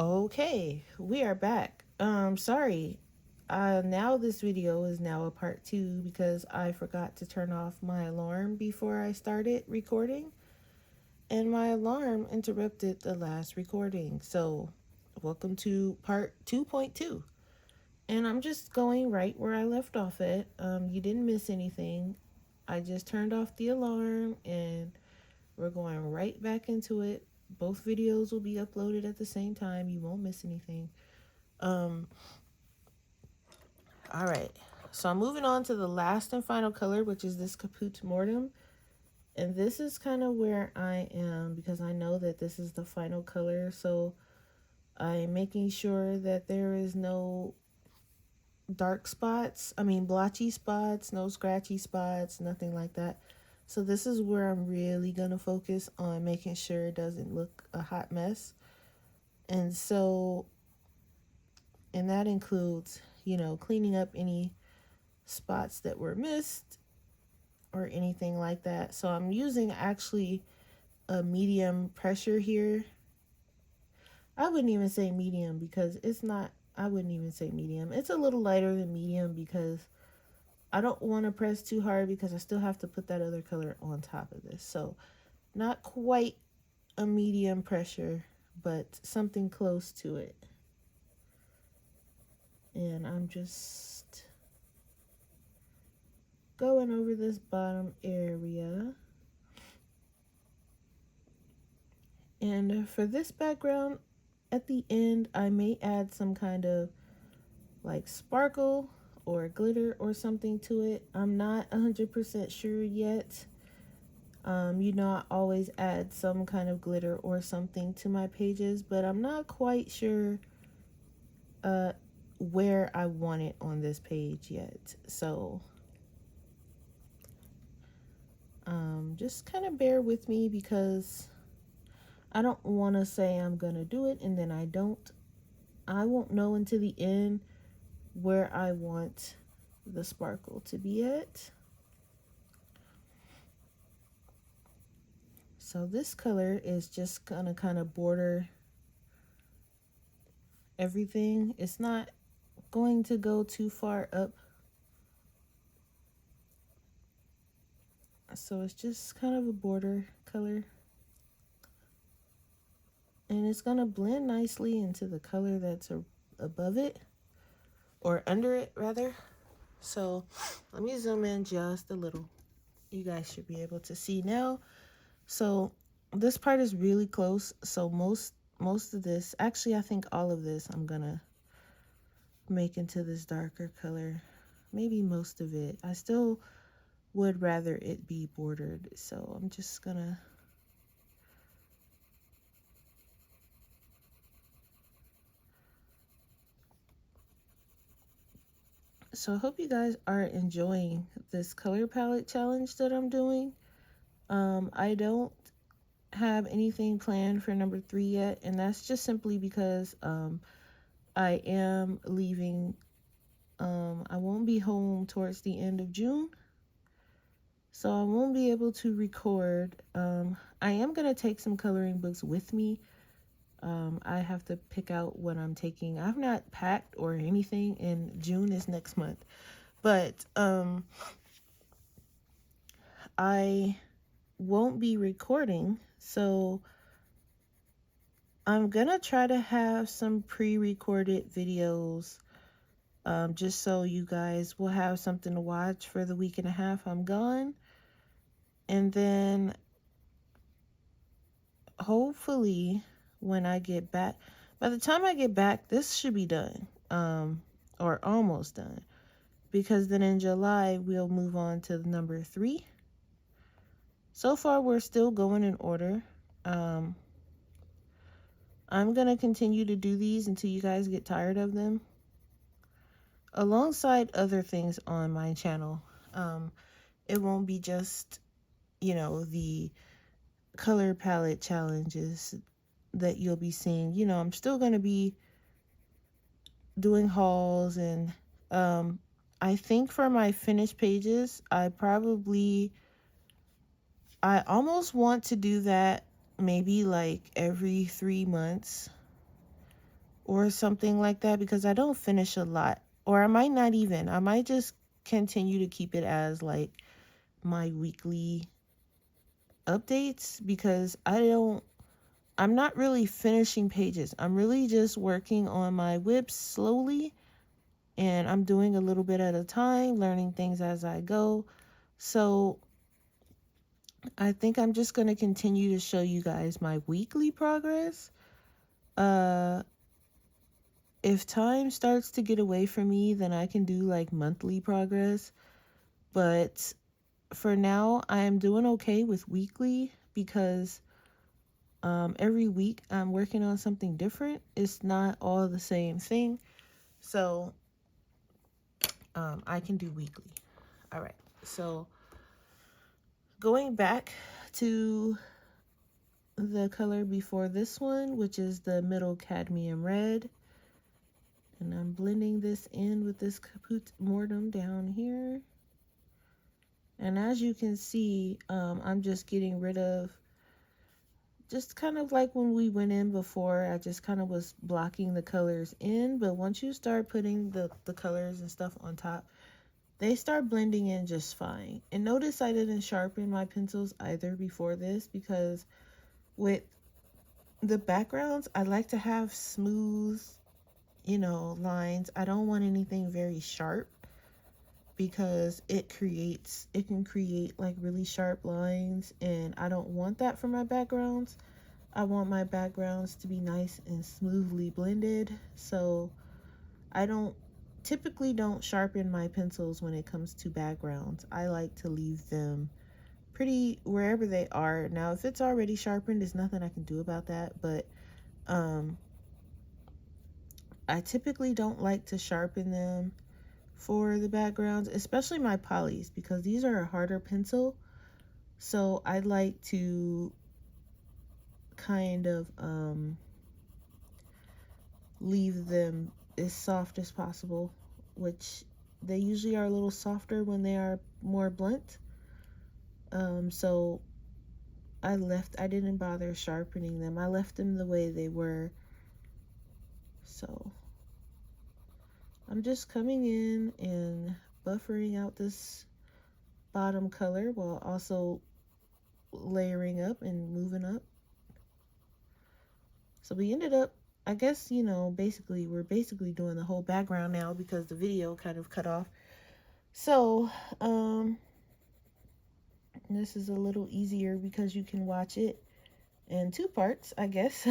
Okay, we are back. Sorry. Now this video is now a part two because I forgot to turn off my alarm before I started recording, and my alarm interrupted the last recording. So, welcome to part 2.2. And I'm just going right where I left off at. You didn't miss anything. I just turned off the alarm and we're going right back into it. Both videos will be uploaded at the same time. You won't miss anything. Um, all right. So I'm moving on to the last and final color, which is this Caput Mortem. And this is kind of where I am because I know that this is the final color. So I'm making sure that there is no dark spots. I mean, blotchy spots, no scratchy spots, nothing like that. So this is where I'm really going to focus on making sure it doesn't look a hot mess. And so, and that includes, cleaning up any spots that were missed or anything like that. So I'm using actually a medium pressure here. I wouldn't even say medium because it's not, I wouldn't even say medium. It's a little lighter than medium because I don't want to press too hard because I still have to put that other color on top of this. So not quite a medium pressure, but something close to it. And I'm just going over this bottom area. And for this background, at the end, I may add some kind of like sparkle or glitter or something to it. I'm not 100% sure yet. I always add some kind of glitter or something to my pages, but I'm not quite sure where I want it on this page yet. So just kind of bear with me because I don't want to say I'm going to do it and then I don't. I won't know until the end where I want the sparkle to be at. So this color is just going to kind of border everything. It's not going to go too far up. So it's just kind of a border color. And it's going to blend nicely into the color that's above it, or under it rather. So let me zoom in just a little. You guys should be able to see now. So this part is really close. So most of this, actually I think all of this I'm going to make into this darker color. Maybe most of it. I still would rather it be bordered. So I'm just going to So I hope you guys are enjoying this color palette challenge that I'm doing. I don't have anything planned for number 3 yet, and that's just simply because I am leaving. I won't be home towards the end of June, so I won't be able to record. I am going to take some coloring books with me. I have to pick out what I'm taking. I've not packed or anything, and June is next month. But I won't be recording, so I'm gonna try to have some pre-recorded videos, just so you guys will have something to watch for the week and a half I'm gone. And then hopefully when I get back, by the time I get back, this should be done, or almost done, because then in July we'll move on to number 3. So far we're still going in order. I'm going to continue to do these until you guys get tired of them, alongside other things on my channel. It won't be just, the color palette challenges that you'll be seeing. I'm still going to be doing hauls, and I think for my finished pages, I almost want to do that maybe like every 3 months. or something like that, because I don't finish a lot. Or I might not even. I might just continue to keep it as like my weekly updates, because I'm not really finishing pages. I'm really just working on my whips slowly, and I'm doing a little bit at a time, learning things as I go. So I think I'm just going to continue to show you guys my weekly progress. Uh, if time starts to get away from me, then I can do like monthly progress. But for now, I am doing okay with weekly, because every week I'm working on something different. It's not all the same thing. So I can do weekly. All right. So going back to the color before this one, which is the middle cadmium red. And I'm blending this in with this caput mortem down here. And as you can see, I'm just getting rid of, just kind of like when we went in before, I just kind of was blocking the colors in. But once you start putting the colors and stuff on top, they start blending in just fine. And notice I didn't sharpen my pencils either before this, because with the backgrounds, I like to have smooth, lines. I don't want anything very sharp, because it can create like really sharp lines, and I don't want that for my backgrounds. I want my backgrounds to be nice and smoothly blended. So I don't typically don't sharpen my pencils when it comes to backgrounds. I like to leave them pretty wherever they are. Now, if it's already sharpened, there's nothing I can do about that, but I typically don't like to sharpen them for the backgrounds, especially my polys, because these are a harder pencil. So I like to kind of leave them as soft as possible, which they usually are a little softer when they are more blunt. So I didn't bother sharpening them. I left them the way they were. So I'm just coming in and buffering out this bottom color while also layering up and moving up. So we ended up, I guess, we're basically doing the whole background now, because the video kind of cut off. So this is a little easier because you can watch it in two parts, I guess.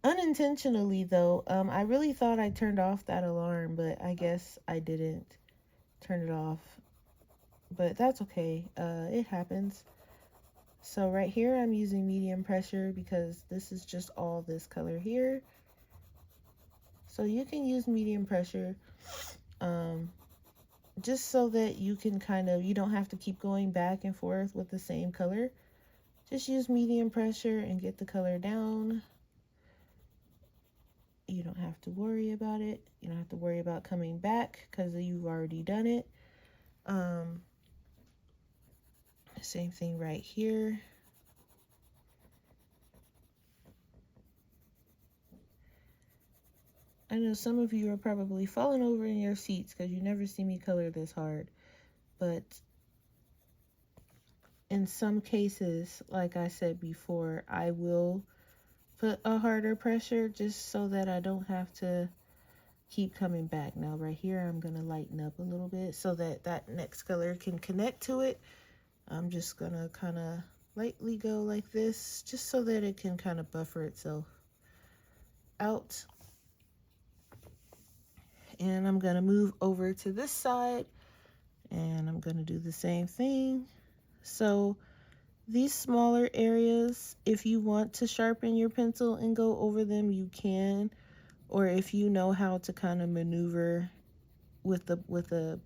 Unintentionally though, I really thought I turned off that alarm, but I guess I didn't turn it off. But that's okay. It happens. So right here I'm using medium pressure, because this is just all this color here. So you can use medium pressure, just so that you can you don't have to keep going back and forth with the same color. Just use medium pressure and get the color down. You don't have to worry about it. You don't have to worry about coming back, because you've already done it. Same thing right here. I know some of you are probably falling over in your seats because you never see me color this hard. But in some cases, like I said before, I will put a harder pressure just so that I don't have to keep coming back. Now right here, I'm going to lighten up a little bit so that that next color can connect to it. I'm just going to kind of lightly go like this, just so that it can kind of buffer itself out. And I'm going to move over to this side, and I'm going to do the same thing. So these smaller areas, if you want to sharpen your pencil and go over them, you can. Or if you know how to kind of maneuver with a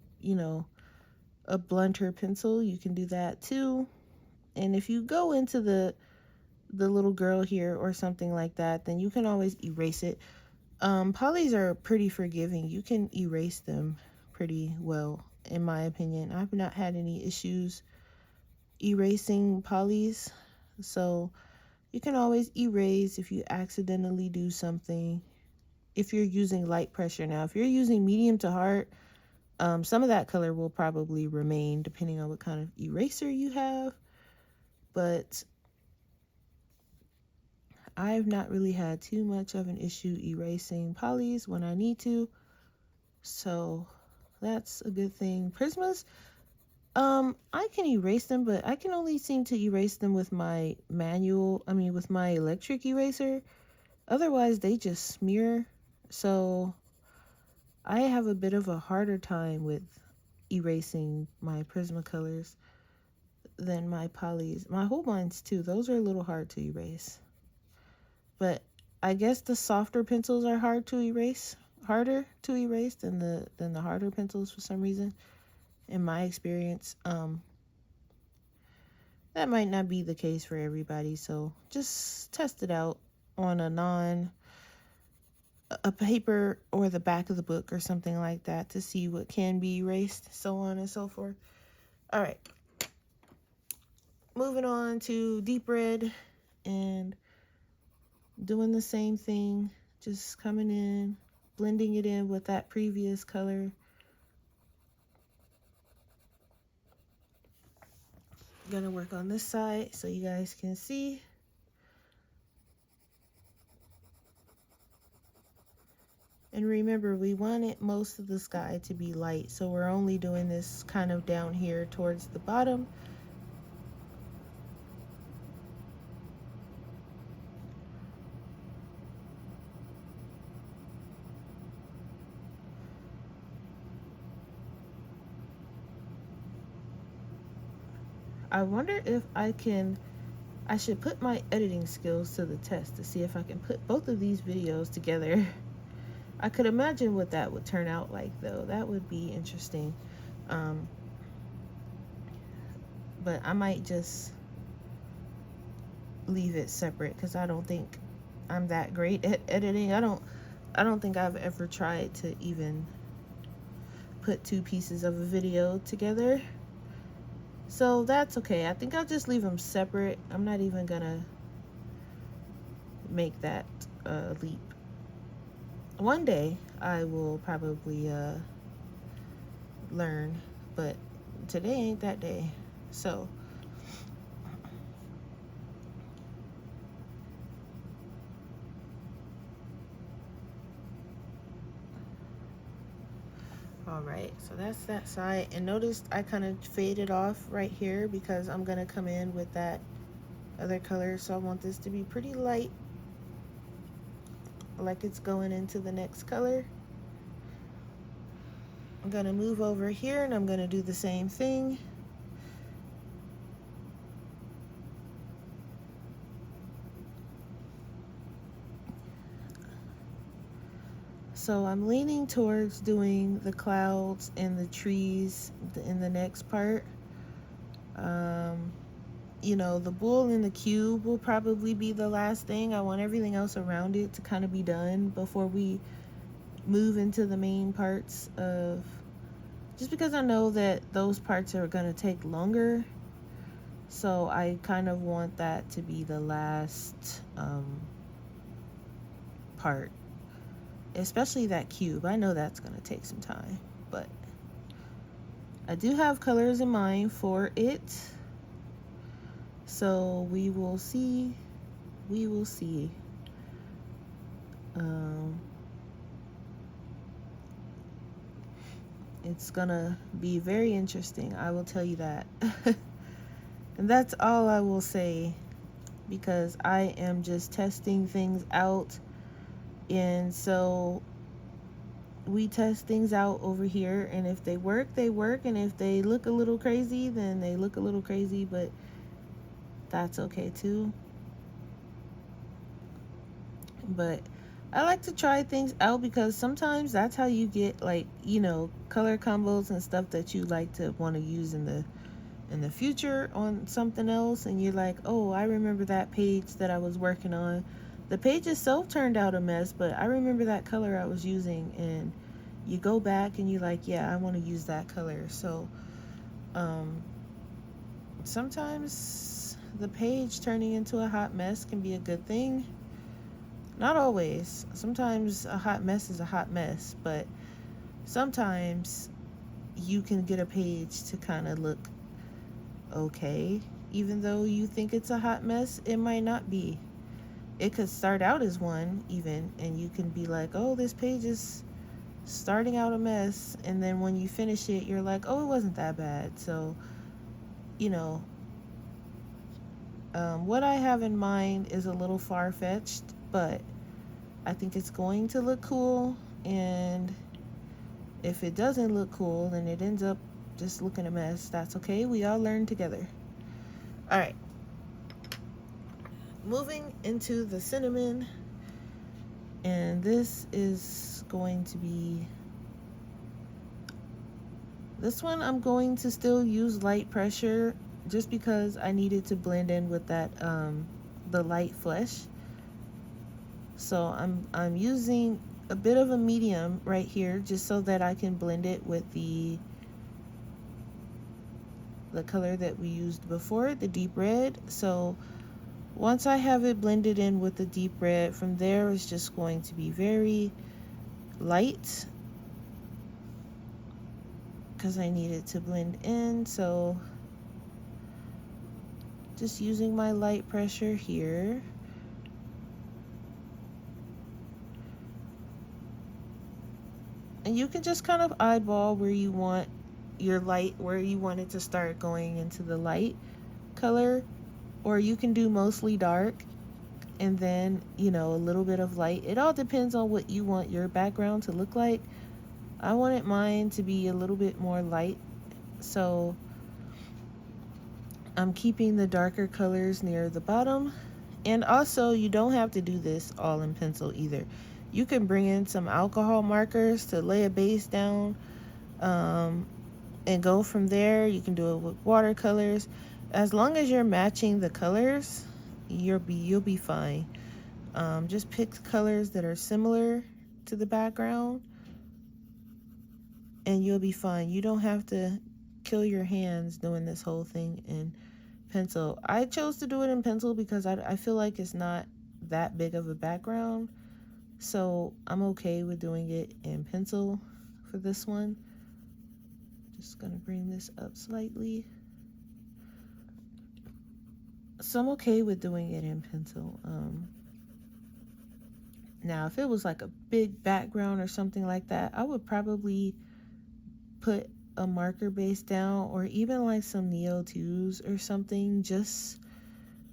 blunter pencil, you can do that too. And if you go into the little girl here or something like that, then you can always erase it. Polys are pretty forgiving. You can erase them pretty well, in my opinion. I've not had any issues erasing polys. So you can always erase if you accidentally do something. if you're using light pressure. Now, if you're using medium to hard, some of that color will probably remain depending on what kind of eraser you have. But I've not really had too much of an issue erasing polys when I need to. So that's a good thing. Prismas, I can erase them, but I can only seem to erase them with my with my electric eraser. Otherwise, they just smear. So I have a bit of a harder time with erasing my Prismacolors than my polys. My Holbeins too, those are a little hard to erase. But I guess the softer pencils are harder to erase than the harder pencils for some reason. In my experience, that might not be the case for everybody. So just test it out on a paper or the back of the book or something like that to see what can be erased, so on and so forth. All right, moving on to deep red and doing the same thing, just coming in, blending it in with that previous color. I'm gonna work on this side so you guys can see. And remember, we wanted most of the sky to be light, so we're only doing this kind of down here towards the bottom. I wonder if I should put my editing skills to the test to see if I can put both of these videos together. I could imagine what that would turn out like, though. That would be interesting. But I might just leave it separate because I don't think I'm that great at editing. I don't think I've ever tried to even put two pieces of a video together. So that's okay. I think I'll just leave them separate. I'm not even gonna make that leap. One day I will probably learn, but today ain't that day. So all right, so that's that side. And notice I kind of faded off right here because I'm gonna come in with that other color. So I want this to be pretty light, like it's going into the next color. I'm gonna move over here and I'm gonna do the same thing. So I'm leaning towards doing the clouds and the trees in the next part. You know, the bull and the cube will probably be the last thing. I want everything else around it to kind of be done before we move into the main parts of, just because I know that those parts are going to take longer. So I kind of want that to be the last part, especially that cube. I know that's going to take some time, but I do have colors in mind for it. So we will see. We will see. It's gonna be very interesting, I will tell you that. And that's all I will say, because I am just testing things out. And so we test things out over here, and if they work, they work, and if they look a little crazy, then they look a little crazy, but that's okay too. But I like to try things out because sometimes that's how you get, like, you know, color combos and stuff that you like to want to use in the future on something else, and you're like, oh, I remember that page that I was working on. The page itself turned out a mess, but I remember that color I was using, and you go back and you're like, yeah, I want to use that color. So sometimes the page turning into a hot mess can be a good thing. Not always. Sometimes a hot mess is a hot mess, but sometimes you can get a page to kind of look okay. Even though you think it's a hot mess, it might not be. It could start out as one, even, and you can be like, oh, this page is starting out a mess. And then when you finish it, you're like, oh, it wasn't that bad. So, you know, what I have in mind is a little far fetched, but I think it's going to look cool. And if it doesn't look cool and it ends up just looking a mess, that's okay. We all learn together. All right. Moving into the cinnamon. And this is going to be. This one I'm going to still use light pressure just because I needed to blend in with that the light flesh. So I'm using a bit of a medium right here just so that I can blend it with the color that we used before, the deep red. So once I have it blended in with the deep red, from there it's just going to be very light because I need it to blend in. So just using my light pressure here. And you can just kind of eyeball where you want your light, where you want it to start going into the light color, or you can do mostly dark and then, you know, a little bit of light. It all depends on what you want your background to look like. I wanted mine to be a little bit more light, so I'm keeping the darker colors near the bottom. And also, you don't have to do this all in pencil either. You can bring in some alcohol markers to lay a base down, and go from there. You can do it with watercolors. As long as you're matching the colors, you'll be fine. Just pick colors that are similar to the background, and you'll be fine. You don't have to kill your hands doing this whole thing in pencil. I chose to do it in pencil because I feel like it's not that big of a background, so I'm okay with doing it in pencil for this one. Just gonna bring this up slightly. So I'm okay with doing it in pencil. Now, if it was like a big background or something like that, I would probably put a marker base down or even like some Neo 2s or something, just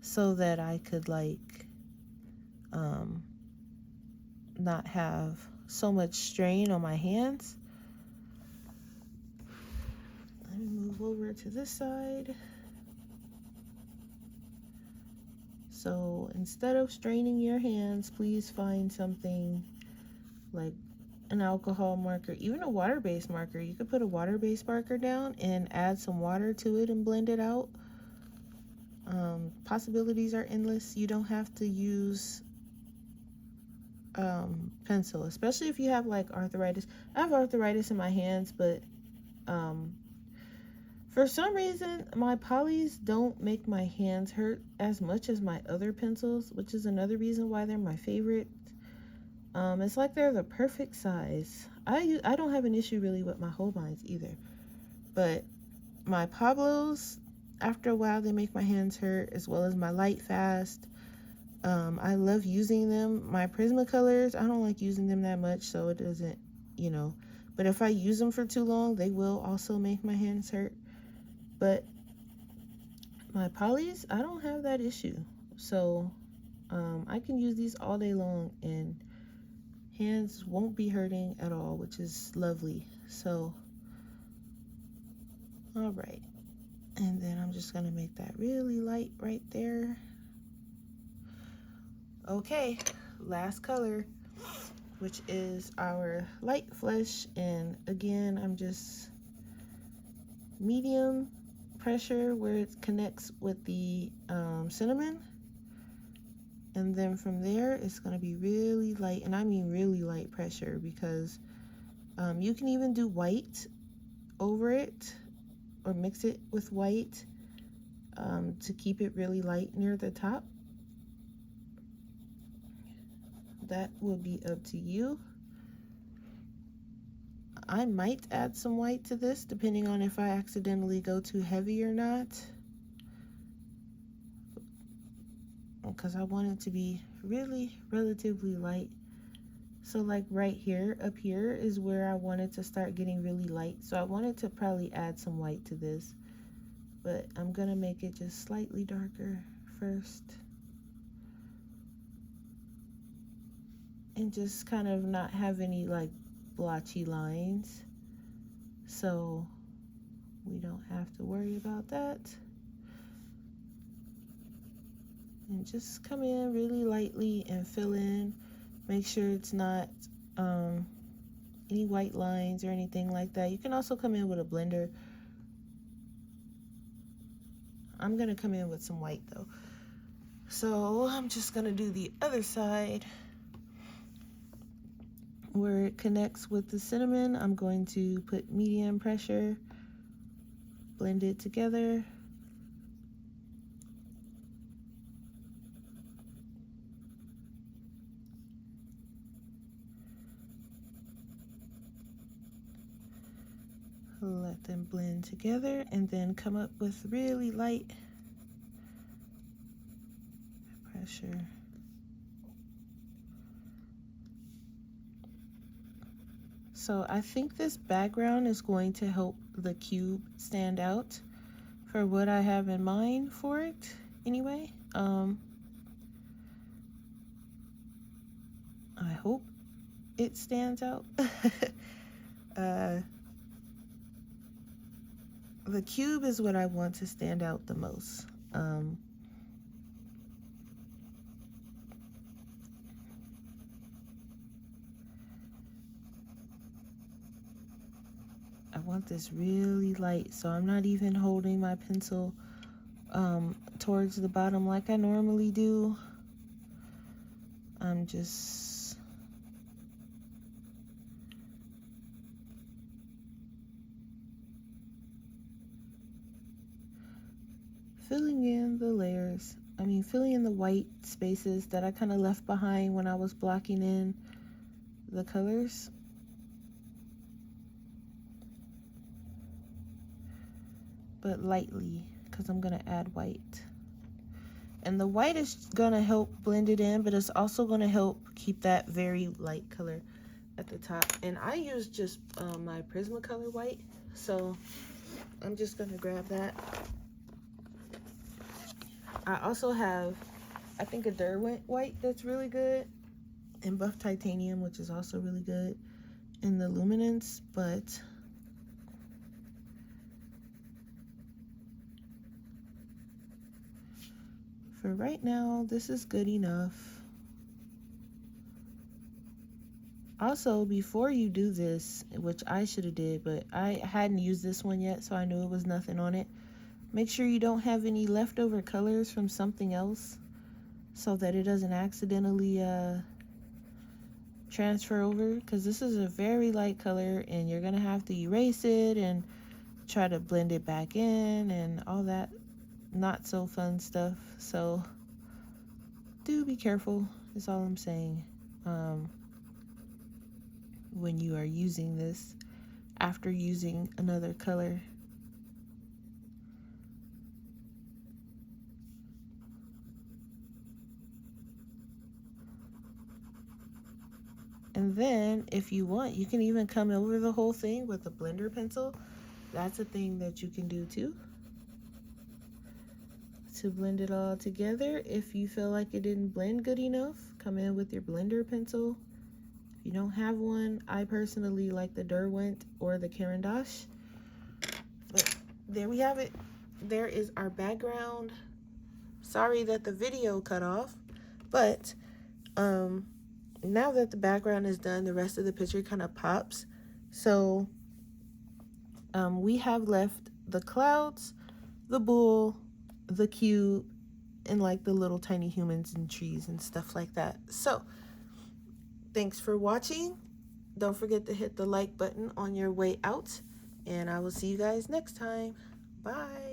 so that I could like not have so much strain on my hands. Let me move over to this side. So instead of straining your hands, please find something like an alcohol marker, even a water-based marker. You could put a water-based marker down and add some water to it and blend it out. Possibilities are endless. You don't have to use pencil, especially if you have like arthritis. I have arthritis in my hands, but for some reason my polys don't make my hands hurt as much as my other pencils, which is another reason why they're my favorite. It's like they're the perfect size. I don't have an issue really with my Holbeins either, but my Pablos, after a while, they make my hands hurt, as well as my Light Fast. I love using them. My Prismacolors, I don't like using them that much, so it doesn't, you know. But if I use them for too long, they will also make my hands hurt. But my polys, I don't have that issue. So I can use these all day long and hands won't be hurting at all, which is lovely. So, all right. And then I'm just going to make that really light right there. Okay, last color, which is our light flesh. And again, I'm just medium pressure where it connects with the cinnamon. And then from there, it's going to be really light. And I mean really light pressure, because you can even do white over it or mix it with white to keep it really light near the top. that will be up to you. I might add some white to this depending on if I accidentally go too heavy or not, because I want it to be really relatively light. So like right here, up here is where I wanted to start getting really light. So I wanted to probably add some white to this, but I'm gonna make it just slightly darker first. And just kind of not have any like blotchy lines, so we don't have to worry about that. And just come in really lightly and fill in. Make sure it's not any white lines or anything like that. You can also come in with a blender. I'm gonna come in with some white though. So I'm just gonna do the other side where it connects with the cinnamon. I'm going to put medium pressure, blend it together. Let them blend together and then come up with really light pressure. So I think this background is going to help the cube stand out for what I have in mind for it anyway. I hope it stands out. The cube is what I want to stand out the most. I want this really light, so I'm not even holding my pencil towards the bottom like I normally do. I'm just filling in the layers. I mean, filling in the white spaces that I kind of left behind when I was blocking in the colors. But lightly, because I'm gonna add white. And the white is gonna help blend it in, but it's also gonna help keep that very light color at the top. And I use just my Prismacolor white, so I'm just gonna grab that. I also have, I think, a Derwent white that's really good, and Buff Titanium, which is also really good, in the Luminance, but for right now, this is good enough. Also, before you do this, which I should have did, but I hadn't used this one yet, so I knew it was nothing on it. Make sure you don't have any leftover colors from something else so that it doesn't accidentally transfer over, because this is a very light color and you're gonna have to erase it and try to blend it back in and all that not so fun stuff. So do be careful is all I'm saying when you are using this after using another color. And then if you want, you can even come over the whole thing with a blender pencil. That's a thing that you can do too, to blend it all together. If you feel like it didn't blend good enough, come in with your blender pencil. If you don't have one, I personally like the Derwent or the Caran d'Ache. But there we have it. There is our background. Sorry that the video cut off, but now that the background is done, the rest of the picture kind of pops. So we have left the clouds, the bull, the cube, and like the little tiny humans and trees and stuff like that. So thanks for watching. Don't forget to hit the like button on your way out, and I will see you guys next time. Bye.